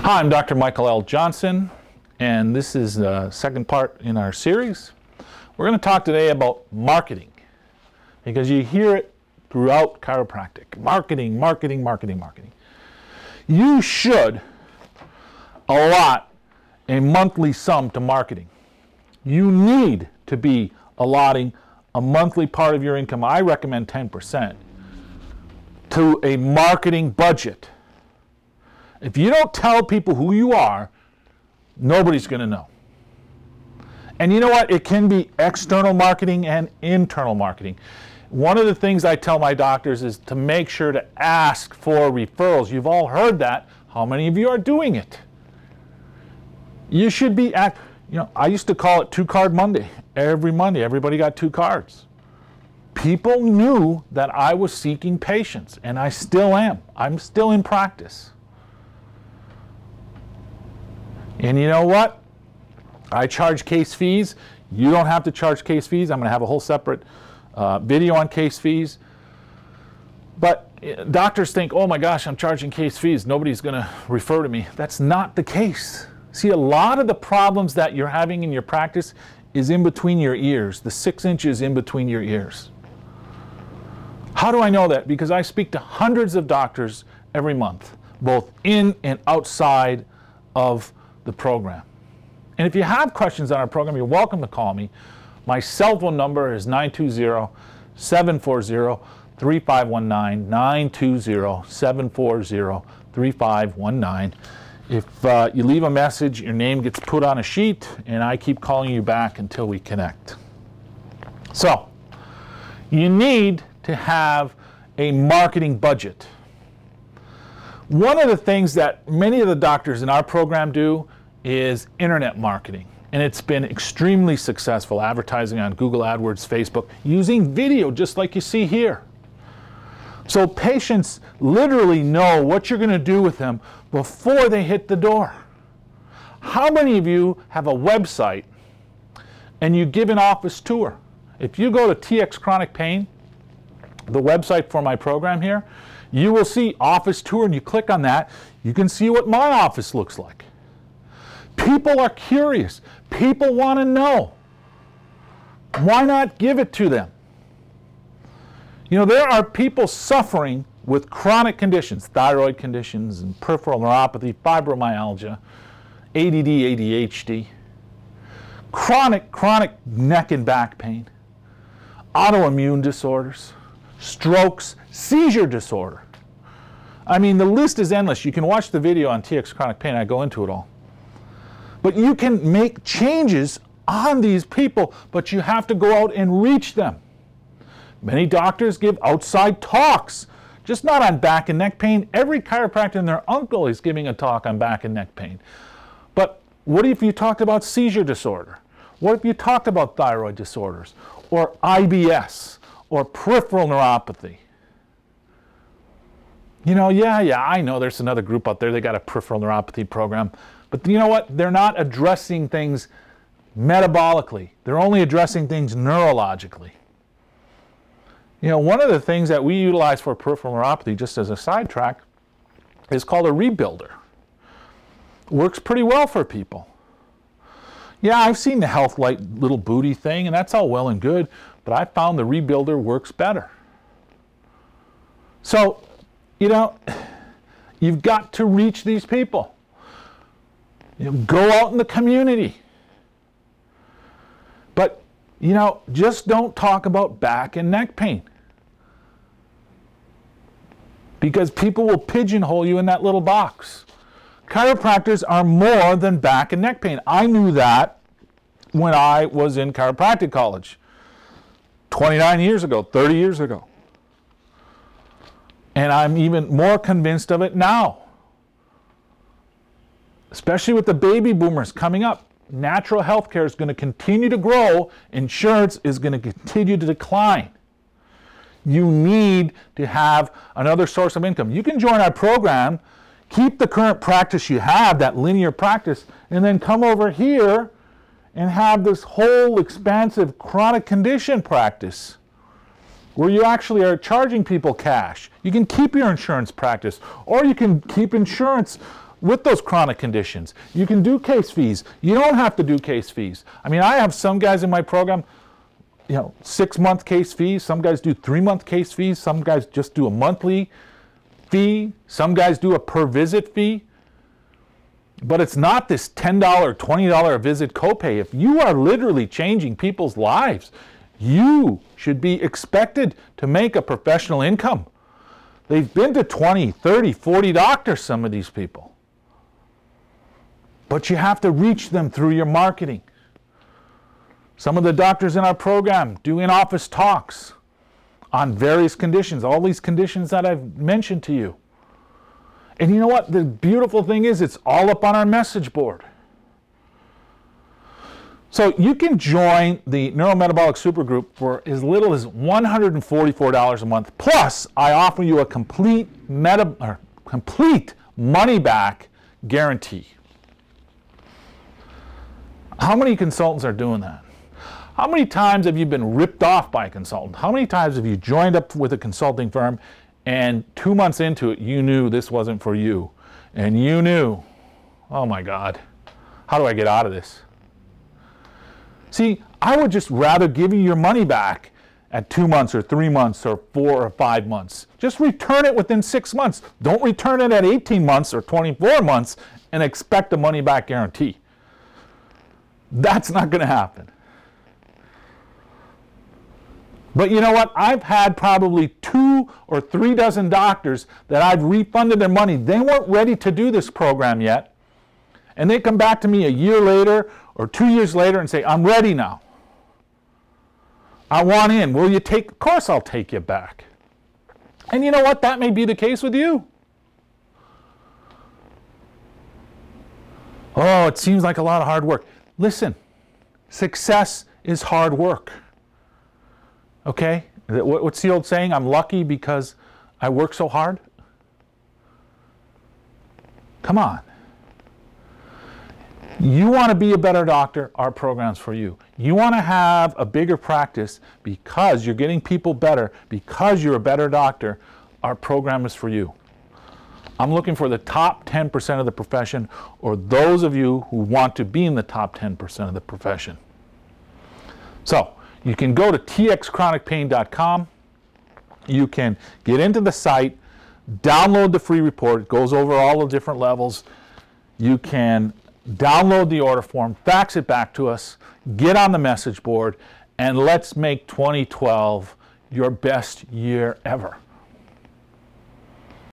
Hi, I'm Dr. Michael L. Johnson, and this is the second part in our series. We're going to talk today about marketing, because you hear it throughout chiropractic. Marketing, marketing, marketing, marketing. You should allot a monthly sum to marketing. You need to be allotting a monthly part of your income, I recommend 10%, to a marketing budget. If you don't tell people who you are, nobody's going to know. And you know what? It can be external marketing and internal marketing. One of the things I tell my doctors is to make sure to ask for referrals. You've all heard that. How many of you are doing it? You should be I used to call it 2-card Monday. Every Monday, everybody got 2 cards. People knew that I was seeking patients, and I still am. I'm still in practice. And you know what? I charge case fees. You don't have to charge case fees. I'm going to have a whole separate video on case fees. But doctors think, oh my gosh, I'm charging case fees. Nobody's going to refer to me. That's not the case. See, a lot of the problems that you're having in your practice is in between your ears, the 6 inches in between your ears. How do I know that? Because I speak to hundreds of doctors every month, both in and outside of the program. And if you have questions on our program, you're welcome to call me. My cell phone number is 920-740-3519, 920-740-3519. If you leave a message, your name gets put on a sheet, and I keep calling you back until we connect. So, you need to have a marketing budget. One of the things that many of the doctors in our program do is internet marketing, and it's been extremely successful, advertising on Google AdWords, Facebook, using video just like you see here. So patients literally know what you're going to do with them before they hit the door. How many of you have a website and you give an office tour? If you go to TX Chronic Pain, the website for my program here, you will see office tour, and you click on that, you can see what my office looks like. People are curious. People want to know. Why not give it to them? You know, there are people suffering with chronic conditions, thyroid conditions and peripheral neuropathy, fibromyalgia, ADD, ADHD, chronic neck and back pain, autoimmune disorders, strokes, seizure disorder. I mean, the list is endless. You can watch the video on TX Chronic Pain. I go into it all. But you can make changes on these people, but you have to go out and reach them. Many doctors give outside talks, just not on back and neck pain. Every chiropractor and their uncle is giving a talk on back and neck pain. But what if you talked about seizure disorder? What if you talked about thyroid disorders, or IBS, or peripheral neuropathy? You know, yeah, I know there's another group out there, they got a peripheral neuropathy program. But you know what? They're not addressing things metabolically. They're only addressing things neurologically. You know, one of the things that we utilize for peripheral neuropathy, just as a sidetrack, is called a rebuilder. Works pretty well for people. Yeah, I've seen the Health Light little booty thing, and that's all well and good, but I found the rebuilder works better. So, you know, you've got to reach these people. You know, go out in the community. But, you know, just don't talk about back and neck pain, because people will pigeonhole you in that little box. Chiropractors are more than back and neck pain. I knew that when I was in chiropractic college 29 years ago, 30 years ago. And I'm even more convinced of it now, especially with the baby boomers coming up. Natural health care is going to continue to grow. Insurance is going to continue to decline. You need to have another source of income. You can join our program, keep the current practice you have, that linear practice, and then come over here and have this whole expansive chronic condition practice where you actually are charging people cash. You can keep your insurance practice, or you can keep insurance with those chronic conditions. You can do case fees. You don't have to do case fees. I mean, I have some guys in my program, 6-month case fees. Some guys do 3-month case fees. Some guys just do a monthly fee. Some guys do a per visit fee. But it's not this $10, $20 a visit copay. If you are literally changing people's lives, you should be expected to make a professional income. They've been to 20, 30, 40 doctors, some of these people. But you have to reach them through your marketing. Some of the doctors in our program do in-office talks on various conditions, all these conditions that I've mentioned to you. And you know what? The beautiful thing is it's all up on our message board. So you can join the Neurometabolic Supergroup for as little as $144 a month. Plus, I offer you a complete money-back guarantee. How many consultants are doing that? How many times have you been ripped off by a consultant? How many times have you joined up with a consulting firm and 2 months into it, you knew this wasn't for you? And you knew, oh my God, how do I get out of this? See, I would just rather give you your money back at 2 months or 3 months or 4 or 5 months. Just return it within 6 months. Don't return it at 18 months or 24 months and expect a money back guarantee. That's not going to happen. But you know what? I've had probably 2 or 3 dozen doctors that I've refunded their money. They weren't ready to do this program yet. And they come back to me a year later or 2 years later and say, I'm ready now. I want in. Will you take? Of course I'll take you back. And you know what? That may be the case with you. Oh, it seems like a lot of hard work. Listen, success is hard work. Okay? What's the old saying? I'm lucky because I work so hard? Come on. You want to be a better doctor, our program's for you. You want to have a bigger practice because you're getting people better, because you're a better doctor, our program is for you. I'm looking for the top 10% of the profession, or those of you who want to be in the top 10% of the profession. So, you can go to txchronicpain.com. You can get into the site, download the free report. It goes over all the different levels. You can download the order form, fax it back to us, get on the message board, and let's make 2012 your best year ever.